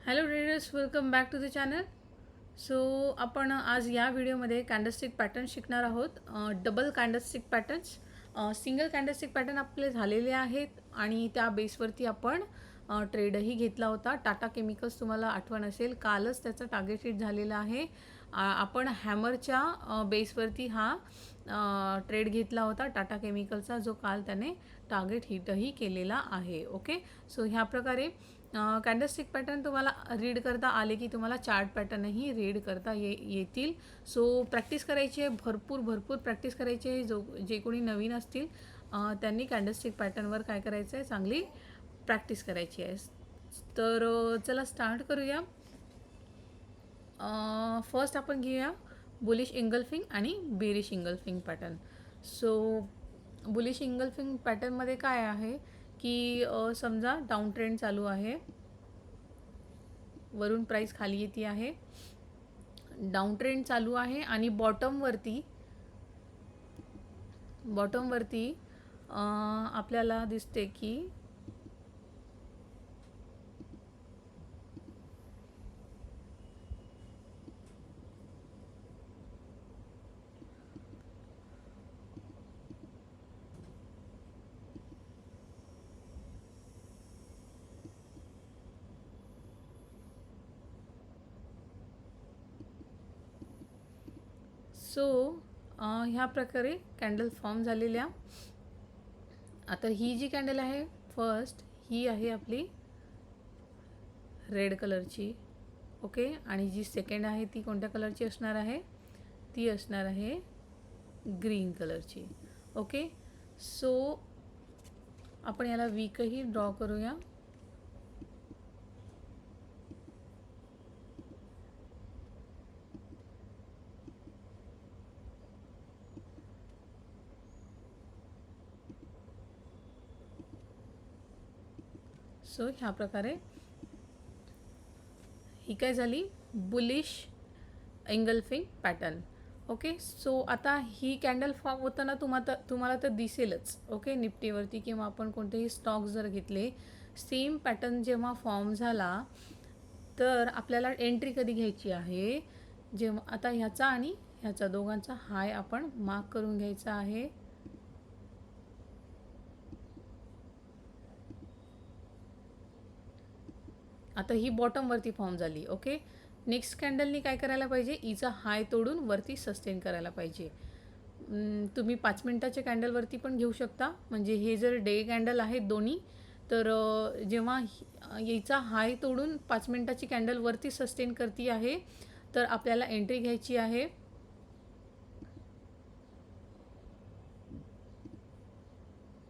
Hello traders, welcome back to the channel. So आपण आज या व्हिडिओमध्ये कॅन्डलस्टिक पॅटर्न शिकणार आहोत. Double candlestick patterns, single candlestick pattern आपले झालेले आहेत आणि त्या बेसवरती आपण ट्रेडही घेतला होता. टाटा केमिकल्स, तुम्हाला आठवण असेल, कालच त्याचा टार्गेट हिट झालेला आहे. आपण हॅमरच्या बेसवरती हा ट्रेड घेतला होता टाटा केमिकलचा, जो काल त्याने टार्गेट हिटही केलेला आहे. ओके, सो ह्या प्रकारे कॅन्डलस्टिक पॅटर्न तुम्हाला रीड करता आले की तुम्हाला चार्ट पॅटर्नही रीड करता येतील. सो प्रॅक्टिस करायची आहे, भरपूर प्रॅक्टिस करायची आहे. जे कोणी नवीन असतील त्यांनी कॅन्डलस्टिक पॅटर्नवर काय करायचं आहे, चांगली प्रॅक्टिस करायची आहे. तर चला स्टार्ट करूया. फर्स्ट आपण घेऊया बुलिश इंगल्फिंग आणि bearish engulfing pattern. So bullish engulfing पॅटर्नमध्ये काय आहे की समजा डाऊन ट्रेंड चालू आहे, वरून प्राइस खाली येते आहे, डाऊन ट्रेंड चालू आहे आणि बॉटमवरती आपल्याला दिसते की सो ह्या प्रकारे कॅन्डल फॉर्म झालेल्या. आता ही जी कॅन्डल आहे फर्स्ट, ही आहे आपली रेड कलरची. ओके, आणि जी सेकंड आहे ती कोणत्या कलरची असणार आहे, ती असणार आहे ग्रीन कलरची. ओके, सो आपण याला वीकही ड्रॉ करूया. सो ह्या प्रकारे ही काय झाली, bullish engulfing pattern. Okay, so आता ही कॅन्डल फॉर्म होताना तुम्हाला तर दिसेलच. ओके, निफ्टीवरती किंवा आपण कोणतेही स्टॉक्स जर घेतले, सेम पॅटर्न जेव्हा फॉर्म झाला तर आपल्याला एंट्री कधी घ्यायची आहे, जेव्हा आता ह्याचा आणि ह्याचा दोघांचा हाय आपण मार्क करून घ्यायचा आहे. आता ही बॉटमवरती फॉर्म झाली. ओके, नेक्स्ट कॅन्डलनी काय करायला पाहिजे, ईचा हाय तोडून वरती सस्टेन करायला पाहिजे. तुम्ही 5 मिनटाच्या कॅन्डलवरती पण घेऊ शकता. म्हणजे हे जर डे कॅन्डल आहेत दोन्ही, तर जेव्हा याचा हाय तोडून 5 मिनटाची कॅन्डल वरती सस्टेन करती आहे, तर आपल्याला एंट्री घ्यायची आहे.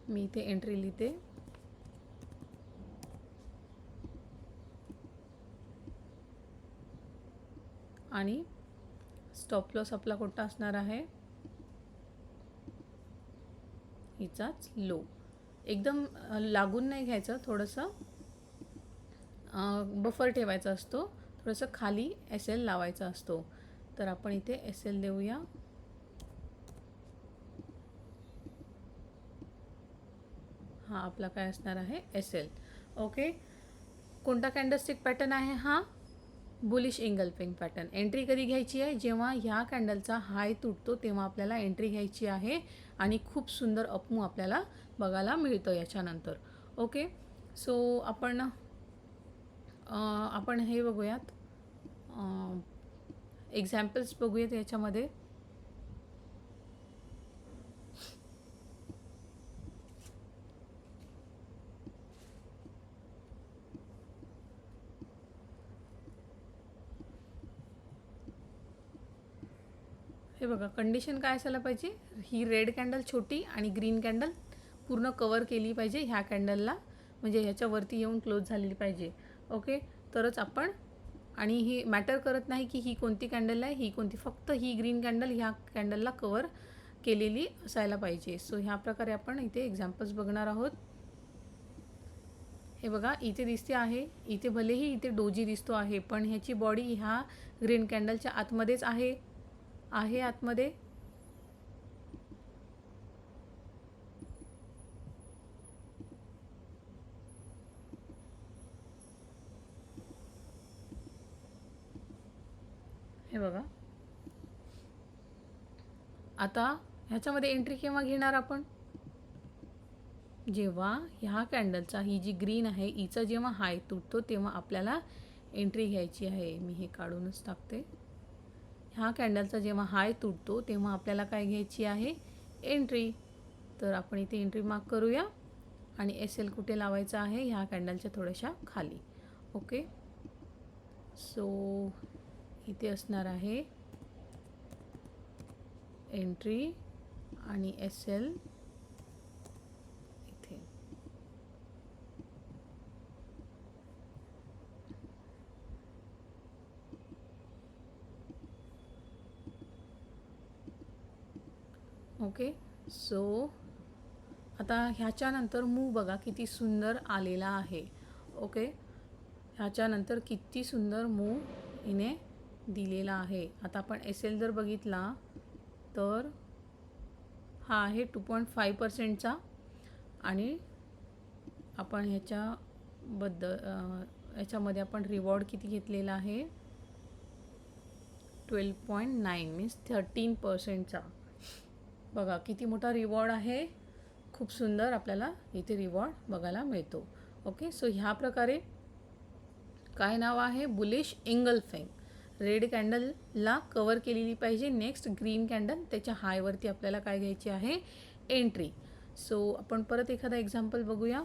मी इथे एंट्री लिहिते. आणि स्टॉप लॉस आपला कोणता असणार आहे, हिचाच लो. एकदम लागून नाही घ्यायचं, थोडंसं बफर ठेवायचा असतो, थोडंसं खाली एस एल लावायचा असतो. तर आपण इथे एस एल देऊया. हा आपला काय असणार आहे, एस एल. ओके, कोणता कॅन्डलस्टिक पॅटर्न आहे हा, बुलिश इंगल्फिंग पॅटर्न. एंट्री कधी घ्यायची आहे, जेव्हा ह्या कॅन्डलचा हाय तुटतो तेव्हा आपल्याला एंट्री घ्यायची आहे आणि खूप सुंदर अपमू आपल्याला बघायला मिळतं याच्यानंतर. ओके, सो आपण हे बघूयात, एक्झाम्पल्स बघूयात याच्यामध्ये. हे बघा, कंडिशन काय असायला पाहिजे, ही रेड कॅन्डल छोटी आणि ग्रीन कॅन्डल पूर्ण कवर केली पाहिजे ह्या कॅन्डलला, म्हणजे ह्याच्यावरती येऊन क्लोज झालेली पाहिजे. ओके, तरच आपण, आणि ही मॅटर करत नाही की ही कोणती कॅन्डल आहे, ही कोणती, फक्त ही ग्रीन कॅन्डल ह्या कॅन्डलला कवर केलेली असायला पाहिजे. सो ह्या प्रकारे आपण इथे एक्झाम्पल्स बघणार आहोत. हे बघा, इथे दिसते आहे, इथे भलेही इथे डोजी दिसतो आहे, पण ह्याची बॉडी ह्या ग्रीन कॅन्डलच्या आतमध्येच आहे आतमध्ये. हे बघा. आता ह्याच्यामध्ये एंट्री केव्हा घेणार आपण? जेव्हा ह्या कॅन्डलचा, ही जी ग्रीन आहे हिचा जेव्हा हाय तुटतो तेव्हा आपल्याला एंट्री घ्यायची आहे. मी हे काढूनच टाकते. ह्या कॅन्डलचा जेव्हा हाय तुटतो तेव्हा आपल्याला काय घ्यायची आहे? एंट्री. तर आपण इथे एंट्री मार्क करूया आणि SL कुठे लावायचा आहे? ह्या कॅन्डलच्या थोड्याशा खाली. ओके. सो इथे असणार आहे एंट्री आणि SL इथे. ओके. सो आता ह्याच्यानंतर मूव बघा किती सुंदर आलेला आहे. ओके. ह्याच्यानंतर किती सुंदर मूव हिने दिलेला आहे. आता आपण SL जर बघितला तर हा आहे 2.5%चा आणि आपण ह्याच्यामध्ये आपण रिवॉर्ड किती घेतलेला आहे? 12.9 मीन्स 13%चा. बघा किती मोठा रिवॉर्ड आहे. खूप सुंदर आपल्याला इथे रिवॉर्ड बघायला मिळतो. ओके. सो ह्या प्रकारे काय नाव आहे? Bullish engulfing. रेड कॅन्डलला कवर केलेली पाहिजे. नेक्स्ट ग्रीन कॅन्डल, त्याच्या हायवरती आपल्याला काय घ्यायची आहे? एंट्री. सो आपण परत एखादा एक्झाम्पल बघूया.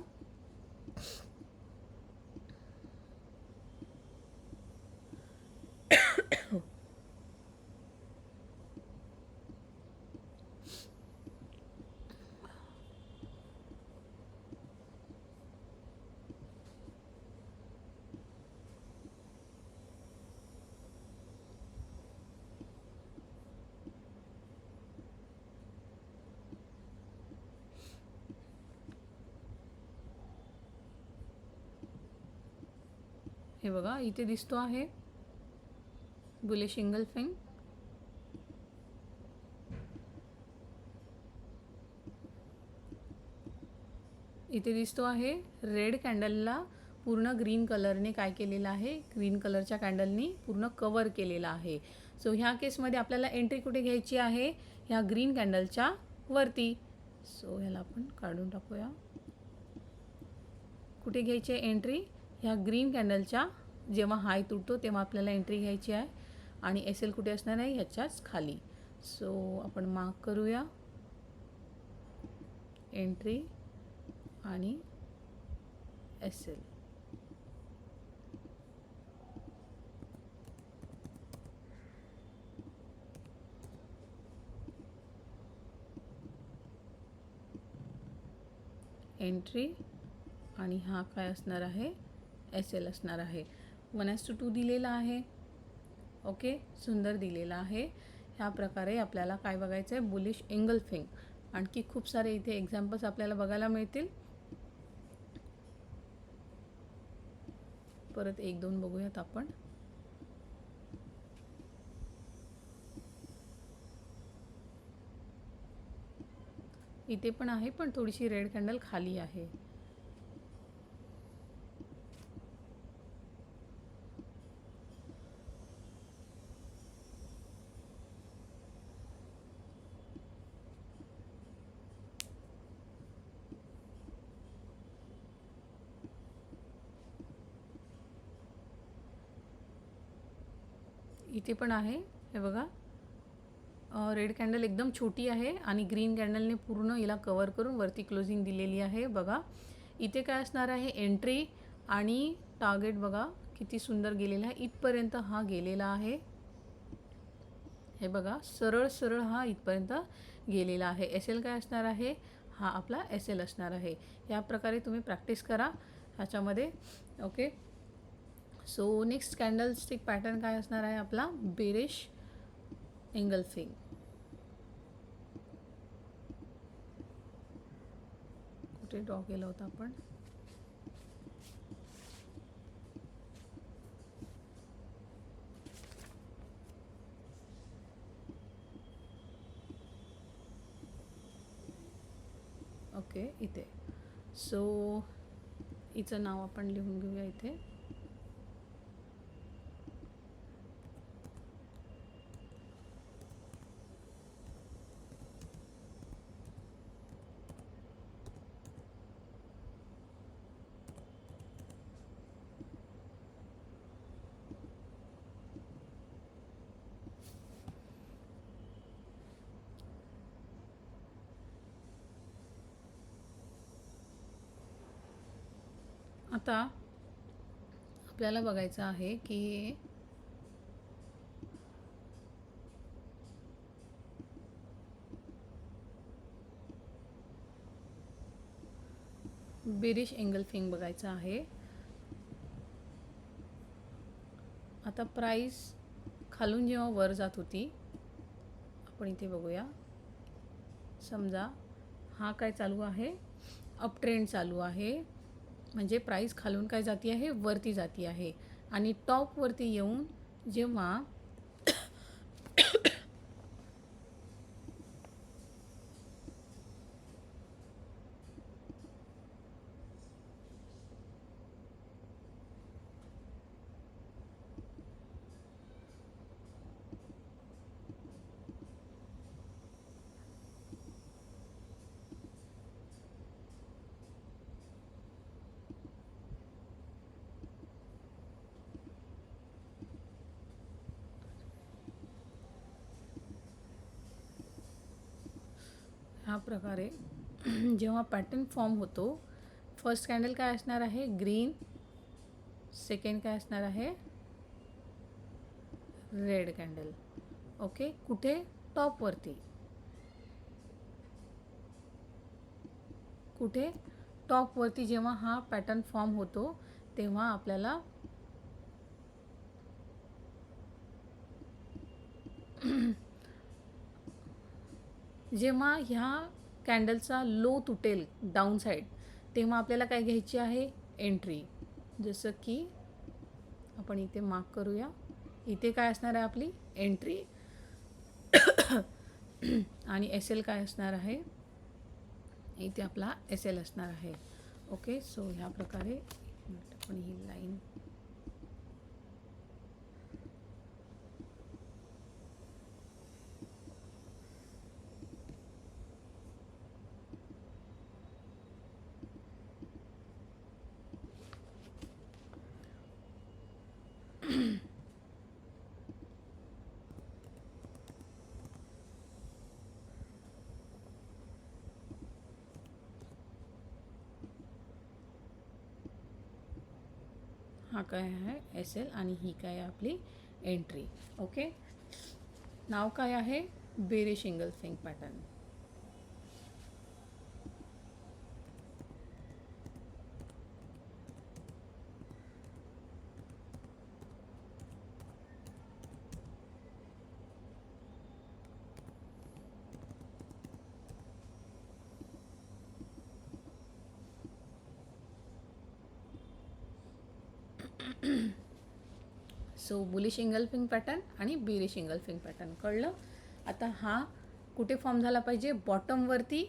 हे बघा इथे दिसतो आहे बुलिश इंगल्फिंग. इथे दिसतो आहे रेड कॅन्डलला पूर्ण ग्रीन कलरने काय केलेलं आहे? ग्रीन कलरच्या कॅन्डलनी पूर्ण कवर केलेला आहे. सो ह्या केसमध्ये आपल्याला एंट्री कुठे घ्यायची आहे? ह्या ग्रीन कॅन्डलच्या वरती. सो ह्याला आपण काढून टाकूया. कुठे घ्यायची आहे एंट्री? ह्या ग्रीन कॅन्डलच्या जेव्हा हाय तुटतो तेव्हा आपल्याला एंट्री घ्यायची आहे आणि SL कुठे असणार आहे? ह्याच्याच खाली. सो आपण मार्क करूया एंट्री आणि SL. एंट्री आणि हा काय असणार आहे? SL असणार आहे. 1:2 दिलेला आहे. ओके. सुंदर दिलेला आहे. ह्या प्रकारे आपल्याला काय बघायचं आहे? Bullish engulfing. आणखी खूप सारे इथे एक्झाम्पल्स आपल्याला बघायला मिळतील. परत 1-2 बघूयात आपण. इथे पण आहे पण थोडीशी रेड कॅन्डल खाली आहे. इथे पण आहे. हे बघा रेड कॅन्डल एकदम छोटी आहे आणि ग्रीन कॅन्डलने पूर्ण हिला कवर करून वरती क्लोजिंग दिलेली आहे. बघा इथे काय असणार आहे? एंट्री आणि टार्गेट बघा किती सुंदर गेलेला आहे. इथपर्यंत हा गेलेला आहे. हे बघा सरळ सरळ हा इथपर्यंत गेलेला आहे. SL काय असणार आहे? हा आपला SL असणार आहे. या प्रकारे तुम्ही प्रॅक्टिस करा ह्याच्यामध्ये. Okay. So next candlestick pattern काय असणार आहे आपला? Bearish engulfing. कुठे ड्रॉ केला होता आपण? ओके इथे. सो हिचं नाव आपण लिहून घेऊया इथे. आता आपल्याला बघायचं आहे की बेरिश एंगल्फिंग बघायचं आहे. आता प्राइस खालून जेव्हा वर जात होती, आपण इथे बघूया. समजा हा काय चालू आहे, अप ट्रेंड चालू आहे, म्हणजे प्राइस खालून काय जाती आहे, वरती जाती आहे. आणि टॉपवरती येऊन जेव्हा ह्या प्रकारे जेव्हा पॅटर्न फॉर्म होतो, फर्स्ट कॅन्डल काय असणार आहे, ग्रीन. सेकंड काय असणार आहे, रेड कॅन्डल. ओके, कुठे, टॉपवरती. कुठे, टॉपवरती जेव्हा हा पॅटर्न फॉर्म होतो तेव्हा आपल्याला जेव्हा ह्या कॅन्डलचा लो तुटेल डाऊन साईड, तेव्हा आपल्याला काय घ्यायची आहे, एंट्री. जसं की आपण इथे मार्क करूया. इथे काय असणार आहे आपली एंट्री. आणि एस एल काय असणार आहे, इथे आपला एस एल असणार आहे. ओके, सो ह्या प्रकारे आपण ही लाईन हा काय आहे, एस एल, आणि ही काय आपली एंट्री. ओके, नाव काय आहे, bearish engulfing pattern. So bullish engulfing pattern आणि बेरिश एंगल्फिंग पॅटर्न कळलं. आता हा कुठे फॉर्म झाला पाहिजे, बॉटमवरती.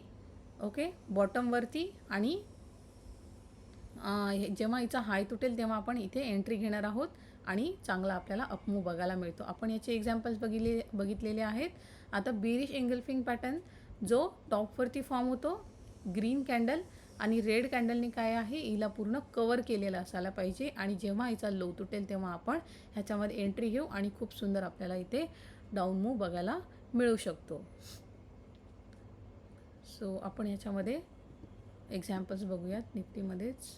ओके, बॉटमवरती. आणि जेव्हा हिचा हाय तुटेल तेव्हा आपण इथे एंट्री घेणार आहोत आणि चांगला आपल्याला अपमूव बघायला मिळतो. आपण याचे एक्झाम्पल्स बघितलेले आहेत. आता बेरिश एंगल्फिंग पॅटर्न जो टॉपवरती फॉर्म होतो, ग्रीन कॅन्डल आणि रेड कॅन्डलने काय आहे, हिला पूर्ण कवर केलेला असायला पाहिजे. आणि जेव्हा हिचा लो तुटेल तेव्हा आपण ह्याच्यामध्ये एंट्री घेऊ आणि खूप सुंदर आपल्याला इथे डाऊन मूव बघायला मिळू शकतो. सो आपण ह्याच्यामध्ये एक्झाम्पल्स बघूयात निफ्टीमध्येच.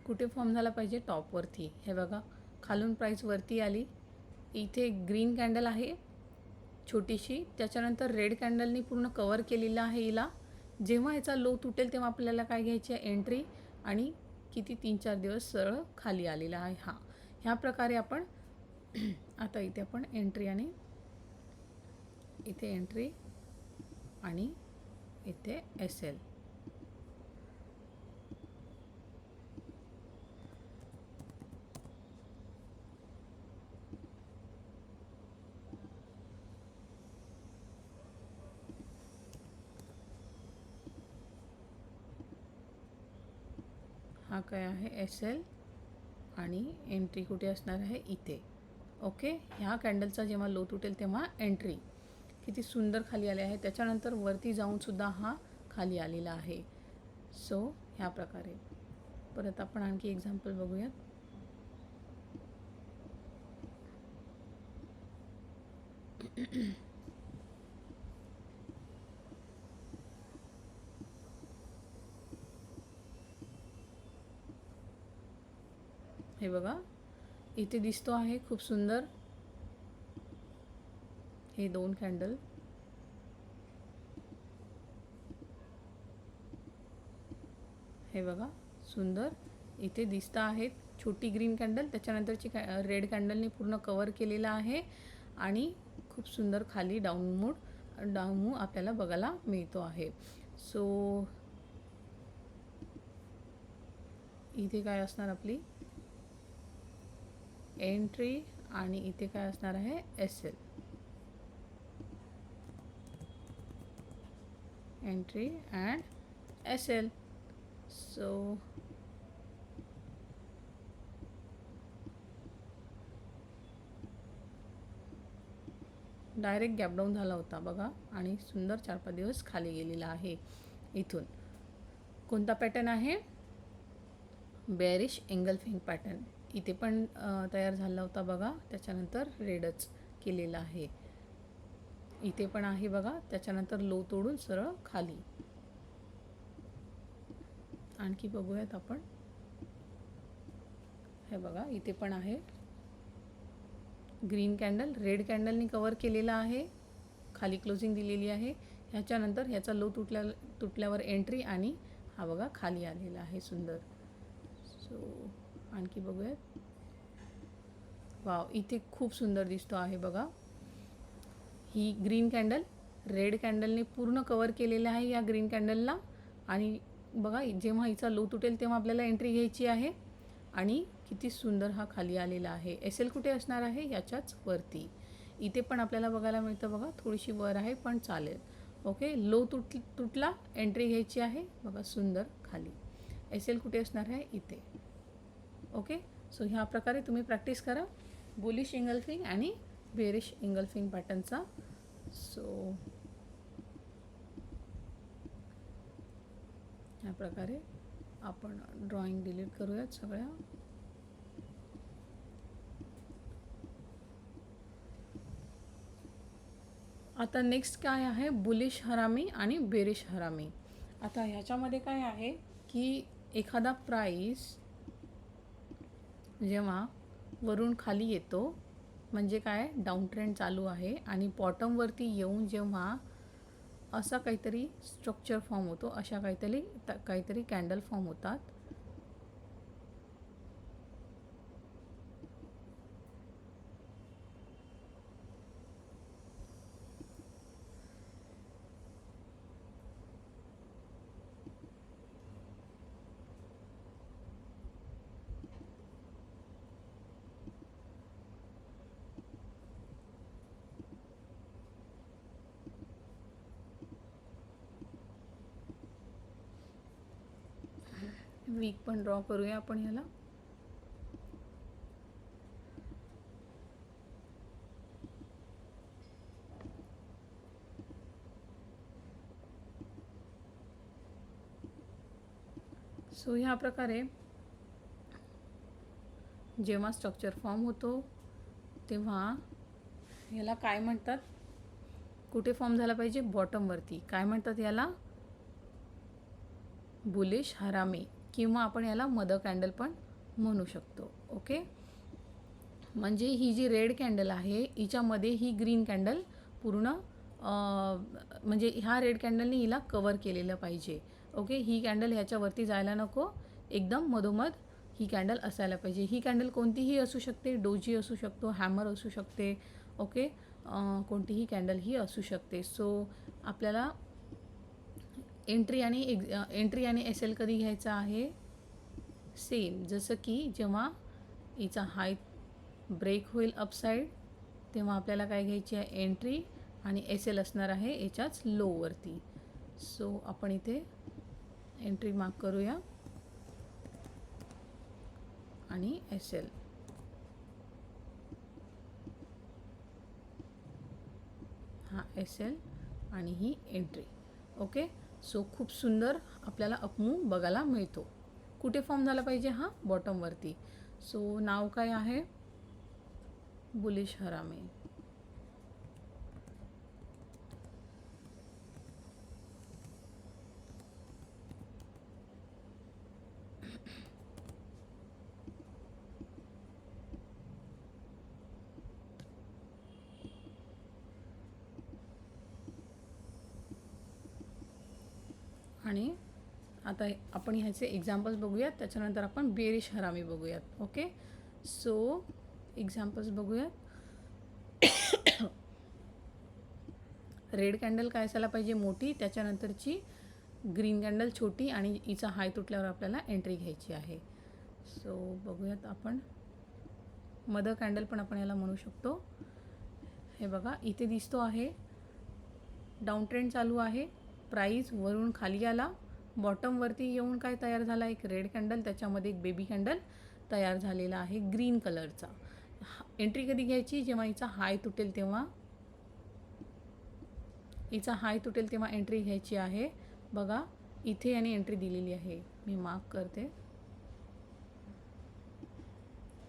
कुठे फॉर्म झाला पाहिजे, टॉपवरती. हे बघा, खालून प्राइस वरती आली. इथे ग्रीन कॅन्डल आहे छोटीशी, त्याच्यानंतर रेड कॅन्डलनी पूर्ण कवर केलेलं आहे हिला. जेव्हा ह्याचा लो तुटेल तेव्हा आपल्याला काय घ्यायची आहे, एंट्री. आणि किती 3-4 दिवस सरळ खाली आलेला आहे हा. ह्या प्रकारे आपण आता इथे आपण एंट्री आणि इथे एंट्री आणि इथे एस एल. हा काय आहे, एस एल, आणि एंट्री कुठे असणार आहे, इथे. ओके, ह्या कॅन्डलचा जेव्हा लो तुटेल तेव्हा एंट्री. किती सुंदर खाली आले आहे. त्याच्यानंतर वरती जाऊन सुद्धा हा खाली आलेला आहे. सो ह्या प्रकारे. परत आपण आणखी एक्झाम्पल बघूयात. हे बघा, इथे दिसतो आहे खूप सुंदर हे 2 कॅन्डल. हे बघा, सुंदर इथे दिसत आहेत. छोटी ग्रीन कॅन्डल, त्याच्यानंतरची रेड कॅन्डलने पूर्ण कवर केलेला आहे आणि खूप सुंदर खाली डाऊन मूड आपल्याला बघायला मिळतो आहे. सो इथे काय असणार आपली एंट्री आणि इथे काय असणार आहे SL. Entry and SL. So direct gap down झाला होता बघा आणि सुंदर 4-5 दिवस खाली गेलेला आहे. इथून कोणता पॅटर्न आहे? बेअरिश एंगल्फिंग पॅटर्न. इथे पण तयार झाला होता बघा, त्याच्यानंतर रेडच केलेला आहे. इथे पण आहे बघा, त्याच्यानंतर लो तोडून सरळ खाली. आणखी बघूयात आपण. हे बघा, इथे पण आहे ग्रीन कॅन्डल, रेड कॅन्डलनी कवर केलेला आहे, खाली क्लोजिंग दिलेली आहे. ह्याच्यानंतर ह्याचा लो तुटल्यावर एंट्री आणि हा बघा खाली आलेला आहे सुंदर. सो आणखी बघूयात. वाव, इथे खूप सुंदर दिसतो आहे बघा. ही ग्रीन कॅन्डल रेड कॅन्डलने पूर्ण कवर केलेलं आहे या ग्रीन कॅन्डलला. आणि बघा, जेव्हा हिचा लो तुटेल तेव्हा आपल्याला एंट्री घ्यायची आहे आणि किती सुंदर हा खाली आलेला आहे. SL कुठे असणार आहे? याच्याच वरती. इथे पण आपल्याला बघायला मिळतं बघा, थोडीशी वर आहे पण चालेल. ओके, लो तुटला, एंट्री घ्यायची आहे बघा, सुंदर खाली. SL कुठे असणार आहे? इथे. ओके, सो ह्या प्रकारे तुम्ही प्रॅक्टिस करा बुलिश एंगल्फिंग आणि बेअरिश एंगल्फिंग पॅटर्नचा. सो ह्या प्रकारे आपण ड्रॉइंग डिलीट करूयात सगळ्या. आता नेक्स्ट काय आहे? बुलिश हरामी आणि बेरिश हरामी. आता ह्याच्यामध्ये काय आहे की एखादा प्राइस जेव्हा वरून खाली येतो म्हणजे काय, डाऊन ट्रेंड चालू आहे आणि बॉटमवरती येऊन जेव्हा असा काहीतरी स्ट्रक्चर फॉर्म होतो, अशा काहीतरी कॅन्डल फॉर्म होतात. वीक पण ड्रॉ करूया आपण ह्याला. सो ह्या प्रकारे जेव्हा स्ट्रक्चर फॉर्म होतो तेव्हा ह्याला काय म्हणतात? कुठे फॉर्म झाला पाहिजे? बॉटमवरती. काय म्हणतात याला? बुलिश हरामी, किंवा आपण याला मदर कॅन्डल पण म्हणू शकतो. ओके, म्हणजे ही जी रेड कॅन्डल आहे हिच्यामध्ये ही ग्रीन कॅन्डल पूर्ण म्हणजे ह्या रेड कॅन्डलने हिला कवर केलेलं पाहिजे. ओके, ही कॅन्डल ह्याच्यावरती जायला नको, एकदम मधोमध ही कॅन्डल असायला पाहिजे. ही कॅन्डल कोणतीही असू शकते, डोजी असू शकतो, हॅमर असू शकते. ओके, कोणतीही कॅन्डल ही असू शकते. सो आपल्याला एंट्री आणि SL कधी घ्यायचा आहे? सेम जसं की जेव्हा हिचा हाय ब्रेक होईल अपसाईड तेव्हा आपल्याला काय घ्यायची आहे? एंट्री आणि SL असणार आहे याच्याच लोवरती. सो आपण इथे एंट्री मार्क करूया आणि SL. हा SL आणि ही एंट्री. ओके, सो खूप सुंदर आपल्याला अपमू बघायला मिळतो. कुठे फॉर्म झाला पाहिजे? हा बॉटमवरती. सो नाव काय आहे? बुलिश हरामी. आणि आता आपण ह्याचे एक्झाम्पल्स बघूयात, त्याच्यानंतर आपण बेरिश हरामी बघूयात. ओके, सो एक्झाम्पल्स बघूयात. रेड कॅन्डल काय असायला पाहिजे? मोठी. त्याच्यानंतरची ग्रीन कॅन्डल छोटी आणि हिचा हाय तुटल्यावर आपल्याला एंट्री घ्यायची आहे. सो बघूयात आपण. मदर कॅन्डल पण आपण याला म्हणू शकतो. हे बघा इथे दिसतो आहे डाऊन ट्रेंड चालू आहे. प्राईस वरून खाली आला, बॉटमवरती येऊन काय तयार झाला? एक रेड कॅन्डल, त्याच्यामध्ये एक बेबी कॅन्डल तयार झालेला आहे ग्रीन कलरचा. एंट्री कधी घ्यायची? जेव्हा हिचा हाय तुटेल तेव्हा. हिचा हाय तुटेल तेव्हा एंट्री घ्यायची आहे. बघा इथे याने एंट्री दिलेली आहे, मी मार्क करते.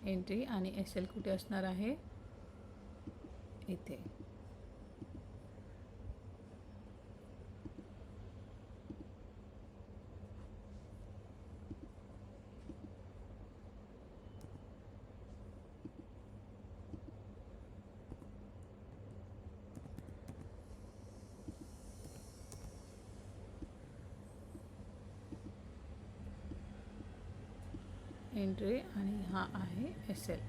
एंट्री आणि SL कुठे असणार आहे? इथे. एंट्री आणि हा आहे SL.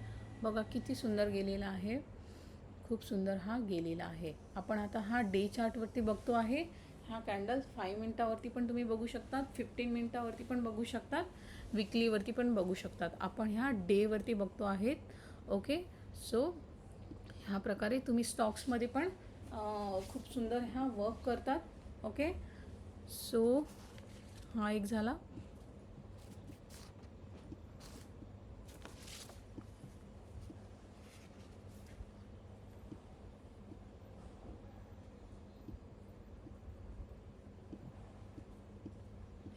बघा किती सुंदर गेलेला आहे, खूप सुंदर हा गेलेला आहे. आपण आता हा डे चार्टवरती बघतो आहे. हा कॅन्डल 5 मिनटावरती पण तुम्ही बघू शकतात, 15 मिनटावरती पण बघू शकतात, विकलीवरती पण बघू शकतात. आपण ह्या डेवरती बघतो आहेत. ओके, सो ह्या प्रकारे तुम्ही स्टॉक्समध्ये पण खूप सुंदर ह्या वर्क करतात. ओके, सो हा एक झाला.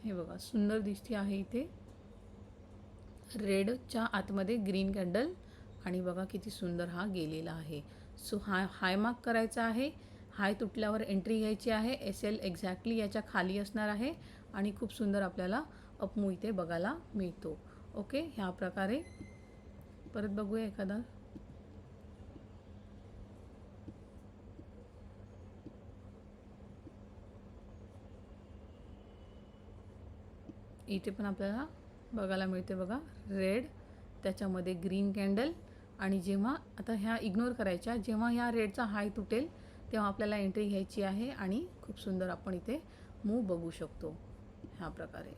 हे बघा सुंदर दिसते आहे इथे रेडच्या आतमध्ये ग्रीन कॅन्डल आणि बघा किती सुंदर हा गेलेला आहे. सो हा हाय मार्क करायचा आहे. हाय तुटल्यावर एंट्री घ्यायची आहे. SL एक्झॅक्टली याच्या खाली असणार आहे आणि खूप सुंदर आपल्याला अपमू इथे बघायला मिळतो. ओके, ह्या प्रकारे परत बघूया एखादा. इथे पण आपल्याला बघायला मिळते बघा रेड, त्याच्यामध्ये ग्रीन कॅन्डल. आणि जेव्हा आता ह्या इग्नोर करायच्या, जेव्हा ह्या रेडचा हाय तुटेल तेव्हा आपल्याला एंट्री घ्यायची आहे आणि खूप सुंदर आपण इथे मूव बघू शकतो ह्या प्रकारे.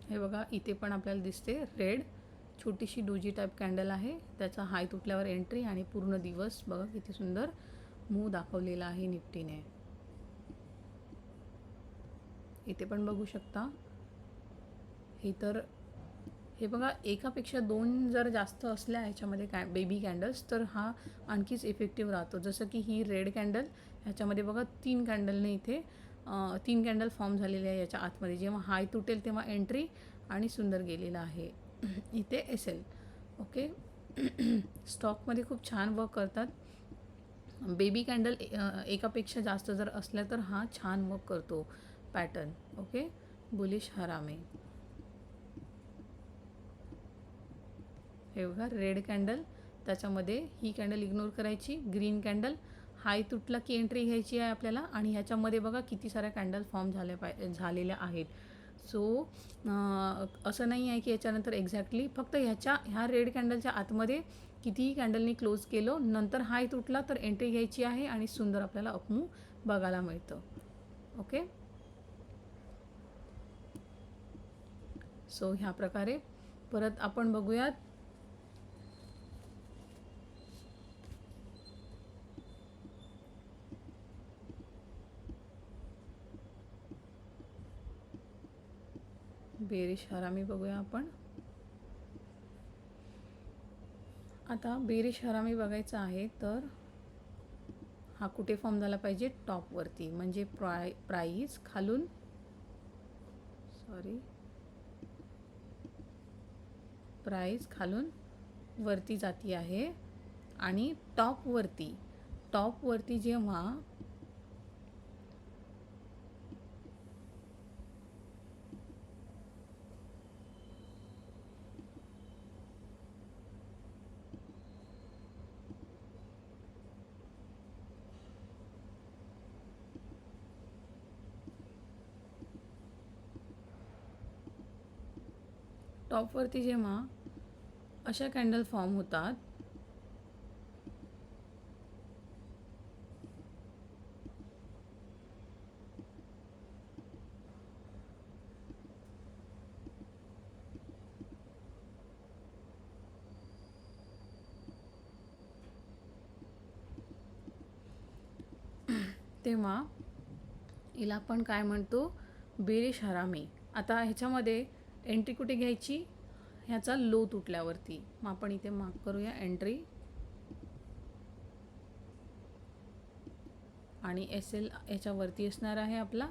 हे बघा इथे पण आपल्याला दिसते रेड, छोटीशी डोजी टाईप कॅन्डल आहे, त्याचा हाय तुटल्यावर एंट्री आणि पूर्ण दिवस बघा किती सुंदर मूव दाखवलेला आहे निफ्टीने. इथे पण बघू शकता. हे बघा एकापेक्षा 2 जर जास्त असल्या ह्याच्यामध्ये बेबी कॅन्डल्स तर हा आणखीच इफेक्टिव्ह राहतो. जसं की ही रेड कॅन्डल, ह्याच्यामध्ये बघा 3 कॅन्डलने इथे 3 कॅन्डल फॉर्म झालेले आहे याच्या आतमध्ये. जेव्हा हाय तुटेल तेव्हा एंट्री आणि सुंदर गेलेला आहे इथे SL. ओके, स्टॉकमध्ये खूप छान वर्क करतात. बेबी कॅन्डल एकापेक्षा जास्त जर असल्या तर हा छान वर्क करतो पॅटर्न. ओके, बुलिश हरामी. हे बघा रेड कॅन्डल, त्याच्यामध्ये ही कॅन्डल इग्नोर करायची. ग्रीन कॅन्डल, हाय तुटला की एंट्री घ्यायची आहे आपल्याला. आणि ह्याच्यामध्ये बघा किती साऱ्या कॅन्डल फॉर्म झालेल्या आहेत. सो असं नाही आहे की याच्यानंतर एक्झॅक्टली फक्त ह्या रेड कॅन्डलच्या आतमध्ये कितीही कॅन्डलनी क्लोज केलं, नंतर हाय तुटला तर एंट्री घ्यायची आहे आणि सुंदर आपल्याला अपमू बघायला मिळतं. ओके, सो ह्या प्रकारे परत आपण बघूयात. बेरिश हरामी बघूया आपण. आता बेरिश हरामी बघायचं आहे तर हा कुठे फॉर्म झाला पाहिजे, टॉपवरती, म्हणजे प्राईस खालून प्राईस खालून वरती जाती आहे आणि टॉपवरती जेव्हा अशा कॅन्डल फॉर्म होतात तेव्हा हिला आपण काय म्हणतो, बेरिश हरामी. आता ह्याच्यामध्ये एंट्री कुठे घ्यायची, ह्याचा लो तुटल्यावरती. मग आपण इथे मार्क करूया एंट्री, आणि SL ह्याच्यावरती असणार आहे आपला.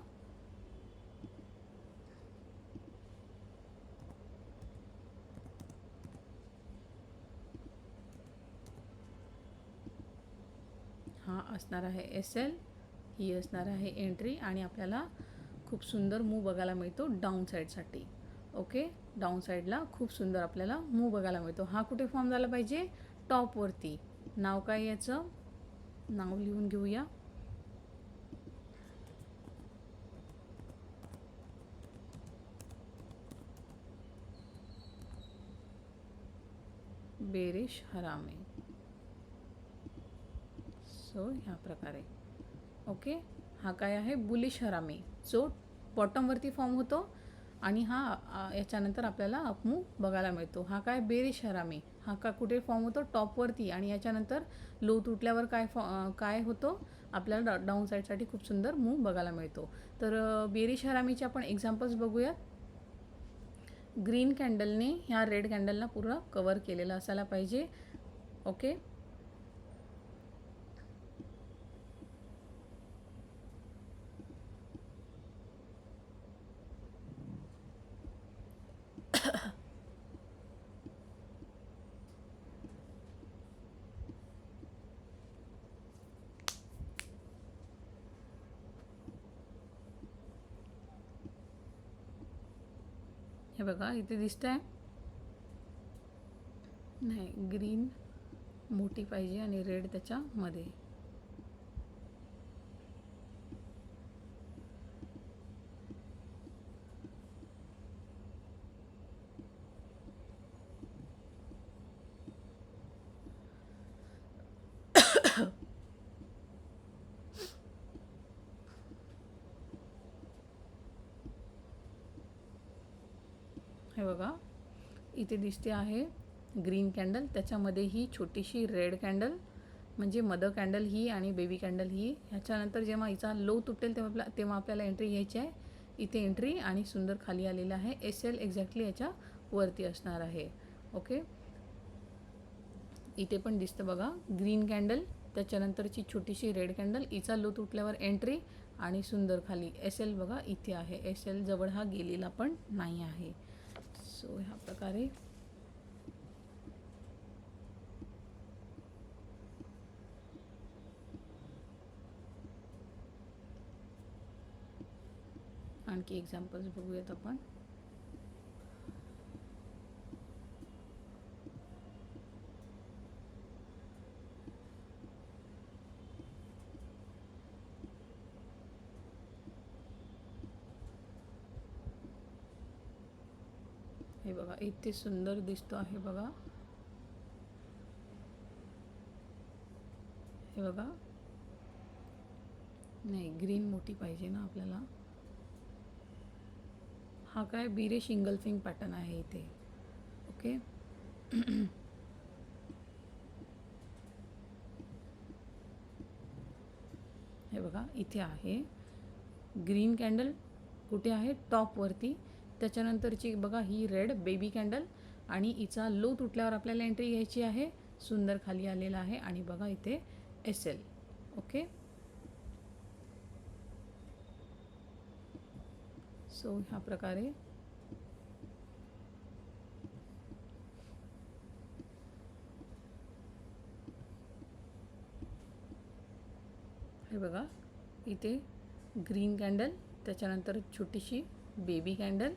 हा असणार आहे SL, ही असणार आहे एंट्री, आणि आपल्याला खूप सुंदर मूव बघायला मिळतो डाऊन साईडसाठी. ओके, डाऊन साईडला खूप सुंदर आपल्याला मूव बघायला मिळतो. हा कुठे फॉर्म झाला पाहिजे, टॉपवरती. नाव काय याचं, नाव लिहून घेऊया. बेरिश हरामी. सो ह्या प्रकारे. ओके, हा काय आहे, बुलिश हरामी, जो बॉटमवरती फॉर्म होतो आणि हा याच्यानंतर आपल्याला अपमूव बघायला मिळतो. हा काय, बेरिश हरामी. हा का कुठे फॉर्म होतो, टॉपवरती, आणि याच्यानंतर लो तुटल्यावर काय होतो, आपल्याला डाऊन साईडसाठी खूप सुंदर मूव बघायला मिळतो. तर बेरिश हरामीचे आपण एक्झाम्पल्स बघूयात. ग्रीन कॅन्डलने ह्या रेड कॅन्डलला पूर्ण कवर केलेलं असायला पाहिजे. ओके, हे बघा इथे दिसतं आहे, नाही, ग्रीन मोठी पाहिजे आणि रेड त्याच्यामध्ये. हे बघा इथे दिसते आहे ग्रीन कॅन्डल, त्याच्यामध्ये ही छोटीशी रेड कॅन्डल, म्हणजे मदर कॅन्डल ही आणि बेबी कॅन्डल ही. ह्याच्यानंतर जेव्हा हिचा लो तुटेल तेव्हा आपल्याला एंट्री घ्यायची आहे. इथे एंट्री आणि सुंदर खाली आलेलं आहे. SL एक्झॅक्टली याच्या वरती असणार आहे. ओके, इथे पण दिसतं बघा ग्रीन कॅन्डल, त्याच्यानंतरची छोटीशी रेड कॅन्डल, हिचा लो तुटल्यावर एंट्री आणि सुंदर खाली SL बघा इथे आहे. SL जवळ हा गेलेला पण नाही आहे. सो ह्या प्रकारे आणखी एक्झाम्पल्स बघूयात आपण. हे बघा इथे सुंदर दिसतो आहे बघा, हे बघा, नाही ग्रीन मोठी पाहिजे ना आपल्याला. हा काय बिरेश इंगल्फिंग पॅटर्न आहे इथे. ओके, हे बघा इथे आहे ग्रीन कॅन्डल, कुठे आहे, टॉपवरती. त्याच्यानंतरची बघा ही रेड बेबी कॅन्डल आणि हिचा लो तुटल्यावर आपल्याला एंट्री घ्यायची आहे. सुंदर खाली आलेला आहे आणि बघा इथे SL. ओके, सो ह्या प्रकारे हे बघा इथे ग्रीन कॅन्डल, त्याच्यानंतर छोटीशी बेबी कॅन्डल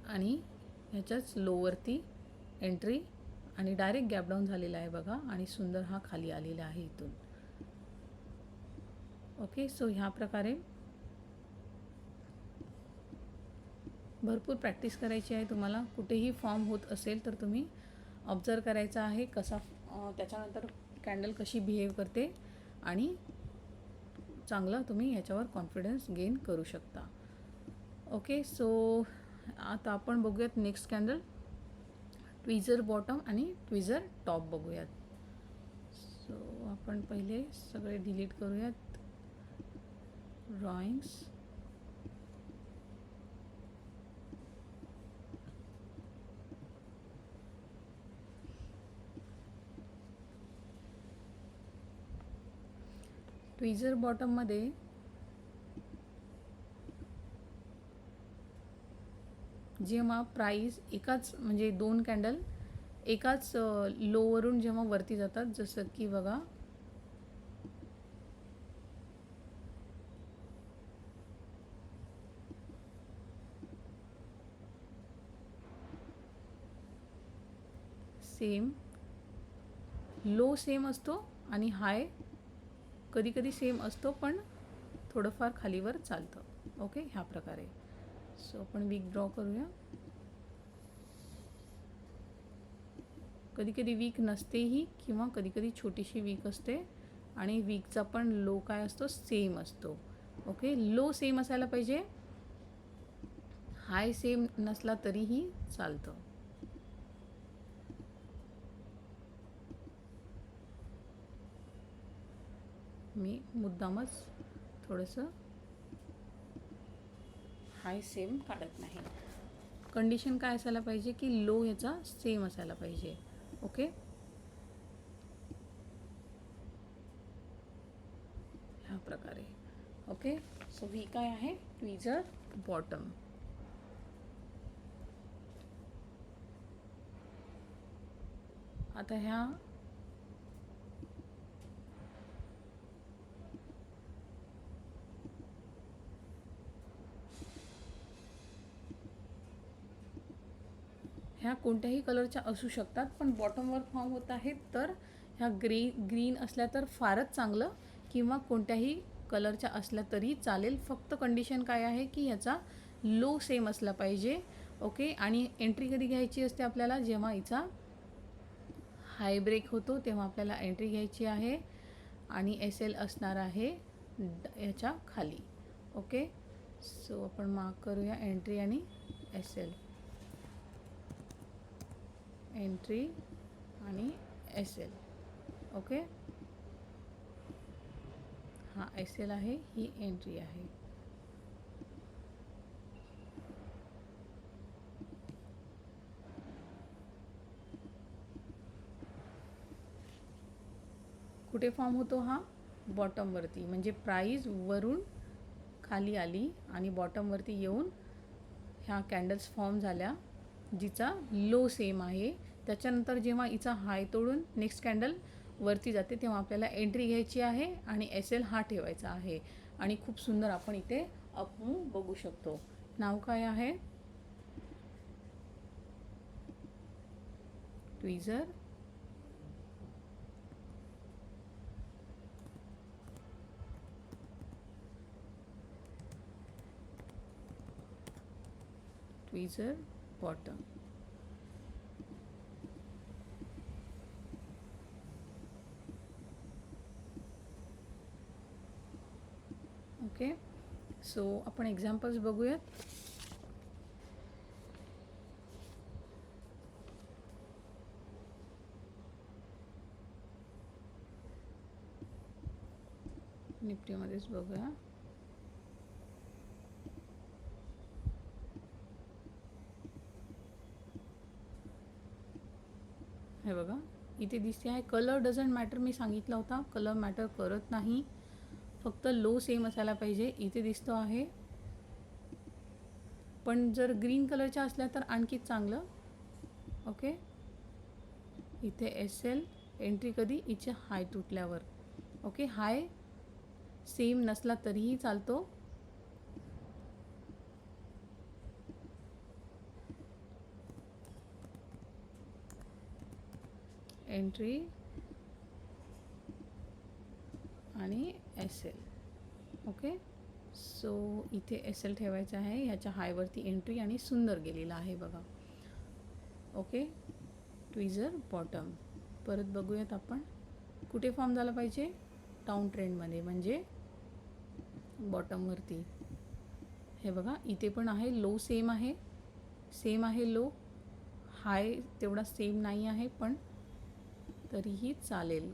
आणि ह्याच्याच लोवरती एंट्री आणि डायरेक्ट गॅप डाऊन झालेला आहे बघा आणि सुंदर हा खाली आलेला आहे इथून. ओके, सो ह्या प्रकारे भरपूर प्रॅक्टिस करायची आहे तुम्हाला. कुठेही फॉर्म होत असेल तर तुम्ही ऑब्झर्व करायचं आहे कसा त्याच्यानंतर कॅन्डल कशी बिहेव करते आणि चांगलं तुम्ही ह्याच्यावर कॉन्फिडन्स गेन करू शकता. ओके, सो आता आपण बघूयात नेक्स्ट कॅन्डल, ट्विझर बॉटम आणि ट्विझर टॉप बघूयात. सो आपण पहिले सगळे डिलीट करूयात ड्रॉइंग्स. ट्विझर बॉटममध्ये जेव्हा प्राईस एकाच म्हणजे दोन कॅन्डल एकाच लोवरून जेव्हा वरती जातात, जसं की बघा सेम लो सेम असतो आणि हाय कधी कधी सेम असतो पण थोडंफार खालीवर चालतं. ओके, ह्या प्रकारे. सो आपण वीक ड्रॉ करूया. कधी कधी वीक नसतेही किंवा कधी कधी छोटीशी वीक असते आणि वीकचा पण लो काय असतो, सेम असतो. ओके, लो सेम असायला पाहिजे, हाय सेम नसला तरीही चालतं. मी मुद्दामच थोडंसं हाय सेम काढत नाही. कंडिशन काय असायला पाहिजे की लो ह्याचा सेम असायला पाहिजे. ओके, ह्या प्रकारे. ओके, सो ही काय आहे, ट्विझर बॉटम. आता ह्या ह्या कोणत्याही कलरच्या असू शकतात, पण बॉटमवर फॉर्म होत आहेत तर ह्या ग्रीन असल्या तर फारच चांगलं, किंवा कोणत्याही कलरच्या असल्या तरी चालेल. फक्त कंडिशन काय आहे की ह्याचा लो सेम असला पाहिजे. ओके, आणि एंट्री कधी घ्यायची असते आपल्याला, जेव्हा हिचा हाय ब्रेक होतो तेव्हा आपल्याला एंट्री घ्यायची आहे आणि SL असणार आहे ह्याच्या खाली. ओके, सो आपण मार्क करूया एंट्री आणि SL. एंट्री आणि SL. ओके, हा SL आहे, ही एंट्री आहे. कुठे फॉर्म होतो हा, बॉटमवरती. म्हणजे प्राईस वरून खाली आली आणि बॉटमवरती येऊन ह्या कॅन्डल्स फॉर्म झाल्या जिचा लो सेम आहे. त्याच्यानंतर जेव्हा हिचा हाय तोडून नेक्स्ट कॅन्डल वरती जाते तेव्हा आपल्याला एंट्री घ्यायची आहे आणि SL हा ठेवायचा आहे. आणि खूप सुंदर आपण इथे अपमूव बघू शकतो. नाव काय आहे, ट्विझर ट्विझर बॉटम. ओके, सो आपण एक्झाम्पल्स बघूयात. निफ्टीमध्येच बघूया. हे बघा इथे दिसते आहे. कलर डझंट मॅटर, मी सांगितला होता कलर मॅटर करत नाही, फक्त लो सेम असायला पाहिजे. इथे दिसतो आहे, पण जर ग्रीन कलरच्या असल्या तर आणखी चांगलं. ओके, इथे SL एंट्री कधी इथे हाय तुटल्यावर. ओके, हाय सेम नसला तरीही चालतो. एंट्री आणि SL. ओके, सो इथे SL ठेवायचं आहे. ह्याच्या हायवरती एंट्री आणि सुंदर गेलेला आहे बघा. ओके, ट्विझर बॉटम परत बघूयात आपण कुठे फॉर्म झाला पाहिजे. डाऊन ट्रेंडमध्ये म्हणजे बॉटमवरती. हे बघा इथे पण आहे, लो सेम आहे, सेम आहे लो. हाय तेवढा सेम नाही आहे पण तरीही चालेल.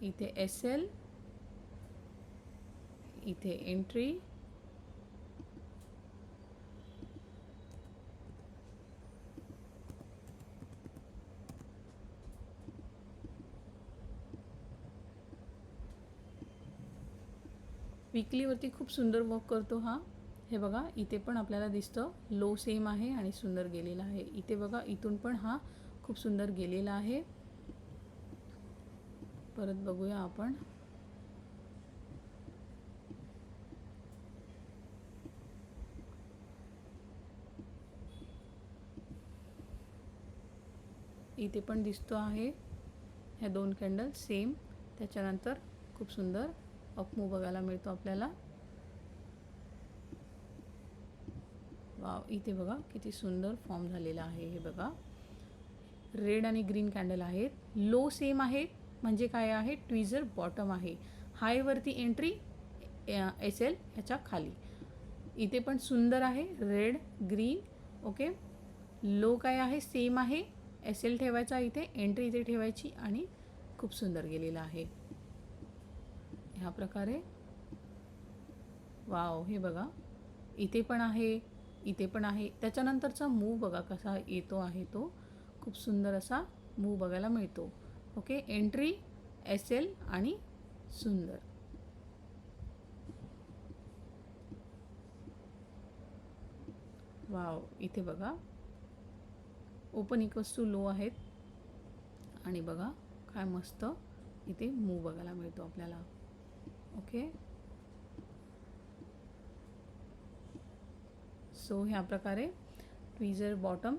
इथे SL, इथे एंट्री, वीकलीवरती खूप सुंदर वर्क करतो हा. हे बघा इथे पण आपल्याला दिसतं लो सेम आहे आणि सुंदर गेलेला आहे. इथे बघा इथून पण हा खूप सुंदर गेलेला आहे. परत बघूया आपण. इथे पण दिसतो आहे ह्या दोन कॅन्डल सेम. त्याच्यानंतर खूप सुंदर अपमूव बघायला मिळतो आपल्याला. वाव, इथे बघा किती सुंदर फॉर्म झालेला आहे. हे बघा रेड आणि ग्रीन कॅन्डल आहेत, लो सेम आहे म्हणजे काय आहे, ट्विझर बॉटम आहे. हायवरती एंट्री SL ह्याच्या खाली. इथे पण सुंदर आहे रेड ग्रीन. ओके, लो काय आहे, सेम आहे, SL ठेवायचा, इथे एंट्री इथे ठेवायची आणि खूप सुंदर गेलेला आहे ह्या प्रकारे. वाव, हे बघा इथे पण आहे, इथे पण आहे. त्याच्यानंतरचा मूव बघा कसा येतो आहे, तो खूप सुंदर असा मूव बघायला मिळतो. ओके, एंट्री SL आणि सुंदर. वाव, इथे बघा ओपन इक्वल्स टू लो आहेत आणि बघा काय मस्त इथे मूव बघायला मिळतो आपल्याला. ओके, सो ह्या प्रकारे ट्विझर बॉटम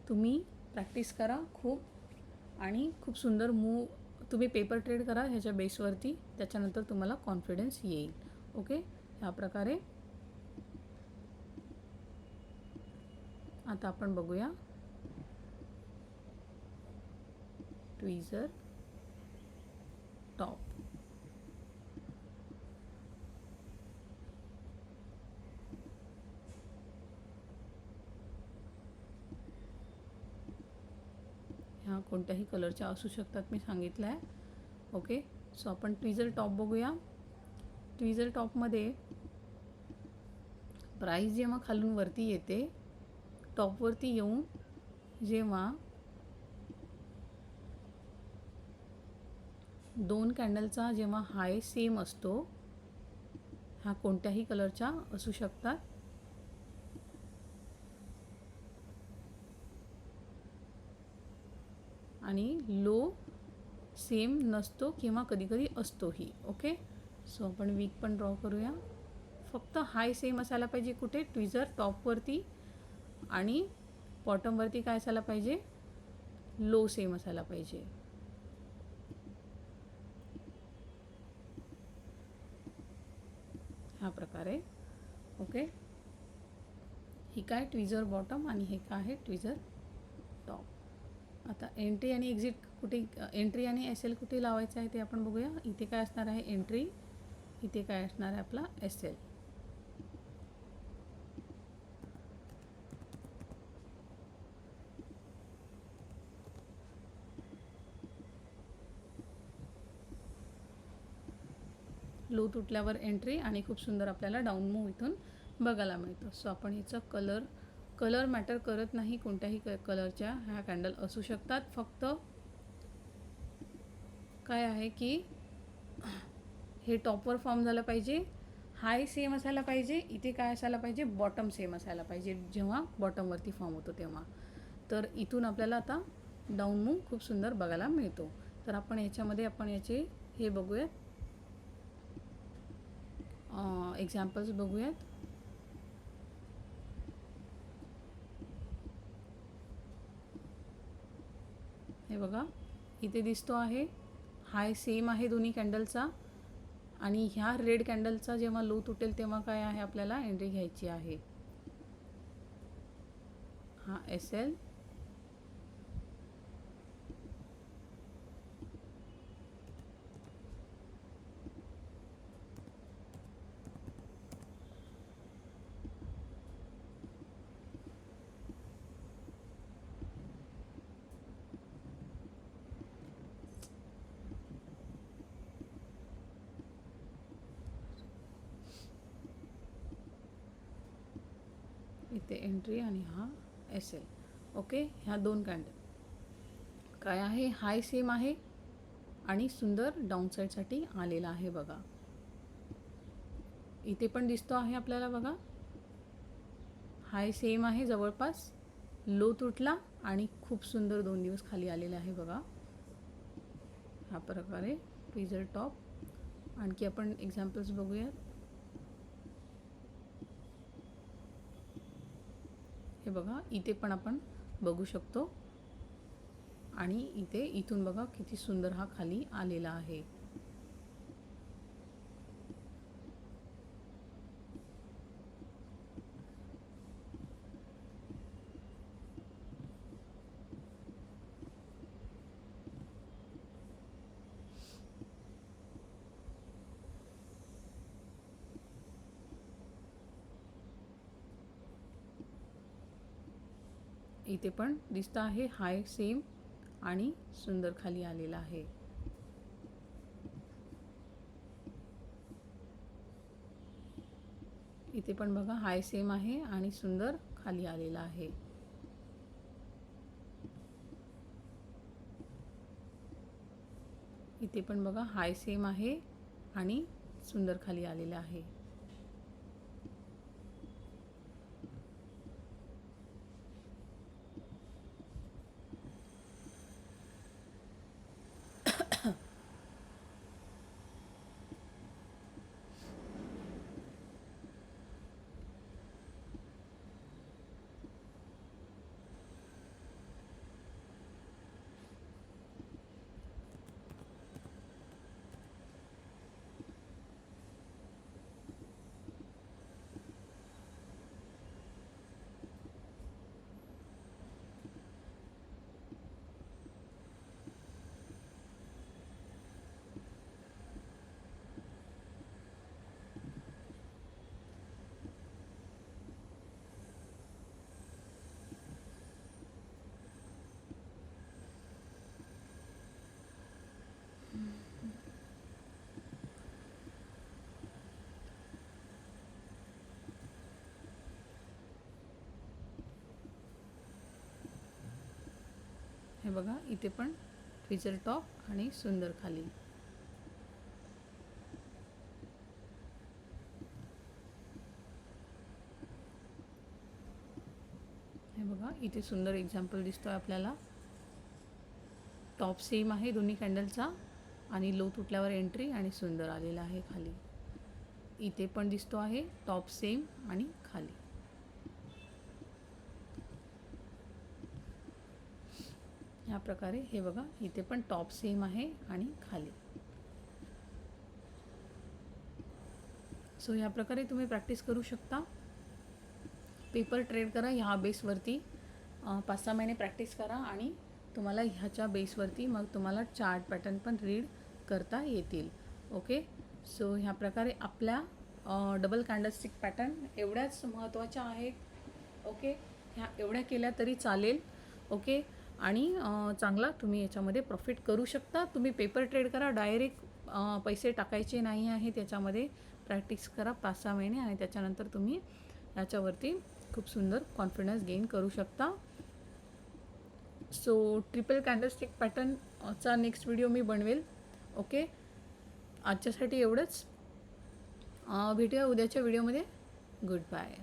तुम्ही प्रॅक्टिस करा खूप, आणि खूप सुंदर मूव तुम्ही पेपर ट्रेड करा ह्याच्या बेसवरती. त्याच्यानंतर तुम्हाला कॉन्फिडन्स येईल. ओके, ह्या प्रकारे. आता आपण बघूया ट्विझर टॉप. ह्या कोणत्याही कलरच्या असू शकतात, मी सांगितलं आहे. ओके, सो आपण ट्विझर टॉप बघूया. ट्विझर टॉपमध्ये प्राईस जेव्हा खालून वरती येते, टॉपवरती येऊन जेव्हा दोन कॅन्डलचा जेव्हा हाय सेम असतो, हा कोणत्याही कलरच्या असू शकतात, आणि लो सेम नसतो किंवा कधीकधी असतोही. ओके, सो आपण वीक पण ड्रॉ करूया. फक्त हाय सेम असायला पाहिजे कुठे, ट्विझर टॉपवरती, आणि बॉटमवरती काय असायला पाहिजे, लो सेम असायला पाहिजे. ह्या प्रकारे. ओके, ही काय ट्विझर बॉटम आणि हे काय आहे ट्विझर टॉप. आता एंट्री आणि एक्झिट कुठे, एंट्री आणि SL कुठे लावायचं आहे ते आपण बघूया. इथे काय असणार आहे एंट्री, इथे काय असणार आहे आपला SL. लो तुटल्यावर एंट्री आणि खूप सुंदर आपल्याला डाऊन मूव इथून बघायला मिळतो. सो आपण याचा कलर कलर मॅटर करत नाही, कोणत्याही कलरच्या ह्या कॅन्डल असू शकतात. फक्त काय आहे की हे टॉपवर फॉर्म झालं पाहिजे, हाय सेम असायला पाहिजे, इथे काय असायला पाहिजे, बॉटम सेम असायला पाहिजे जेव्हा बॉटमवरती फॉर्म होतो तेव्हा. तर इथून आपल्याला आता डाऊन मूव खूप सुंदर बघायला मिळतो. तर आपण याच्यामध्ये आपण याचे हे बघूयात, एक्झाम्पल्स बघूयात. हे बघा, इथे दिसतो आहे हाय सेम आहे दोन्ही कॅन्डलचा, आणि ह्या रेड कॅन्डलचा जेव्हा लो तुटेल तेव्हा काय आहे आपल्याला एंट्री घ्यायची आहे. हा SL, इथे एंट्री आणि हा SL. ओके, ह्या दोन कॅन्डल काय आहे, हाय सेम आहे आणि सुंदर डाऊन साईडसाठी आलेला आहे. बघा इथे पण दिसतो आहे आपल्याला, बघा हाय सेम आहे, जवळपास लो तुटला आणि खूप सुंदर 2 दिवस खाली आलेले आहे. बघा ह्या प्रकारे ट्विझर टॉप. आणखी आपण एक्झाम्पल्स बघूयात. हे बघा इथे पण आपण बघू शकतो, आणि इथून बघा किती सुंदर हा खाली आलेला आहे. इथे पण दिसतं आहे हाय सेम आणि सुंदर खाली आलेला आहे. इथे पण बघा हाय सेम आहे आणि सुंदर खाली आलेला आहे. इथे पण बघा हाय सेम आहे आणि सुंदर खाली आलेला आहे. हे बघा इथे पण ट्विझर टॉप आणि सुंदर खाली. हे बघा इथे सुंदर एक्झाम्पल दिसतोय आपल्याला. टॉप सेम आहे दोन्ही कॅन्डलचा आणि लो तुटल्यावर एंट्री आणि सुंदर आलेला आहे खाली. इथे पण दिसतो आहे टॉप सेम आणि खाली. ह्या प्रकारे हे बघा इथे पण टॉप सेम आहे आणि खाली. सो ह्या प्रकारे तुम्ही प्रॅक्टिस करू शकता. पेपर ट्रेड करा ह्या बेसवरती, 5-6 महिने प्रॅक्टिस करा आणि तुम्हाला ह्याच्या बेसवरती मग तुम्हाला चार्ट पॅटर्न पण रीड करता येतील. ओके, सो ह्या प्रकारे आपल्या डबल कॅन्डलस्टिक पॅटर्न एवढ्याच महत्त्वाच्या आहेत. ओके, ह्या एवढ्या केल्या तरी चालेल. ओके, आणि चांगला तुम्ही याच्यामध्ये प्रॉफिट करू शकता. तुम्ही पेपर ट्रेड करा, डायरेक्ट पैसे टाकायचे नाही आहे त्याच्यामध्ये. प्रॅक्टिस करा 5-6 महिने आणि त्याच्यानंतर तुम्ही याच्यावरती खूप सुंदर कॉन्फिडन्स गेन करू शकता. सो ट्रिपल कॅन्डलस्टिक पॅटर्नचा नेक्स्ट व्हिडिओ मी बनवेल. ओके, आजच्यासाठी एवढंच. भेटूया उद्याच्या व्हिडिओमध्ये. Good bye.